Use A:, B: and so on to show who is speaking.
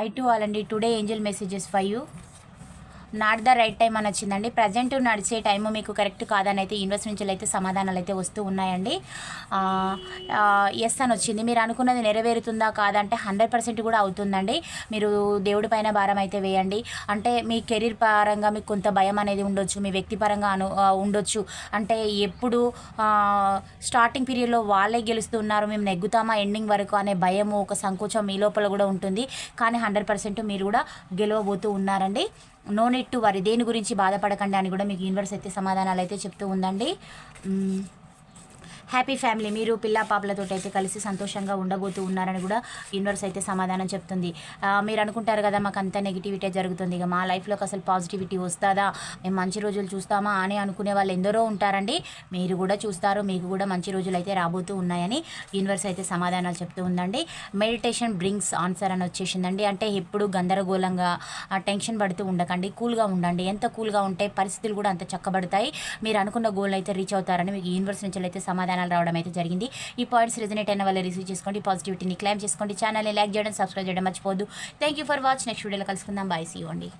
A: I to all అండి. Today Angel messages for you. Not the right time అని వచ్చిందండి. Present నడిచే time మీకు కరెక్ట్ కాదని అయితే యూనివర్స్ నుంచి అయితే సమాధానాలు అయితే వస్తూ ఉన్నాయండి. ఎస్ అని వచ్చింది. మీరు అనుకున్నది నెరవేరుతుందా కాదంటే 100% కూడా అవుతుందండి. మీరు దేవుడి పైన భారం అయితే వేయండి. అంటే మీ కెరీర్ పరంగా మీకు కొంత భయం అనేది ఉండొచ్చు, మీ వ్యక్తిపరంగా ఉండొచ్చు. అంటే ఎప్పుడు స్టార్టింగ్ పీరియడ్లో వాళ్ళే గెలుస్తున్నారు, మేము నెగ్గుతామా ఎండింగ్ వరకు అనే భయము, ఒక సంకోచం మీ లోపల కూడా ఉంటుంది. కానీ 100% మీరు కూడా గెలవబోతూ ఉన్నారండి. నో నీడ్ టు వరీ, దేని గురించి బాధపడకండి అని కూడా మీకు యూనివర్స్ అయితే సమాధానాలు అయితే చెప్తూ ఉందండి. హ్యాపీ ఫ్యామిలీ, మీరు పిల్ల పాపలతో అయితే కలిసి సంతోషంగా ఉండబోతూ ఉన్నారని కూడా యూనివర్స్ అయితే సమాధానం చెప్తుంది. మీరు అనుకుంటారు కదా మాకు అంత నెగిటివిటీ జరుగుతుంది, ఇక మా లైఫ్లోకి అసలు పాజిటివిటీ వస్తుందా, మేము మంచి రోజులు చూస్తామా అని అనుకునే వాళ్ళు ఎందరో ఉంటారండి. మీరు కూడా చూస్తారు, మీకు కూడా మంచి రోజులు అయితే రాబోతూ ఉన్నాయని యూనివర్స్ అయితే సమాధానాలు చెప్తూ ఉందండి. మెడిటేషన్ బ్రింగ్స్ ఆన్సర్ అని వచ్చేసిందండి. అంటే ఎప్పుడు గందరగోళంగా టెన్షన్ పడుతూ ఉండకండి, కూల్గా ఉండండి. ఎంత కూల్గా ఉంటే పరిస్థితులు కూడా అంత చక్కబడతాయి. మీరు అనుకున్న గోల్ అయితే రీచ్ అవుతారని మీకు యూనివర్స్ నుంచి అయితే సమాధానం రావడం అయితే జరిగింది. ఈ పాయింట్స్ రిజనేట్ అయిన వాళ్ళు రిసీవ్ చేసుకోండి, పాజిటివిటీని క్లైమ్ చేసుకోండి. ఛానల్ని లైక్ చేయడం, సబ్స్క్రైబ్ చేయడం మర్చిపోవద్దు. Thank you for watch. Next వీడియోలో కలుసుకుందాం. బాయ్, సీ యూ అండి.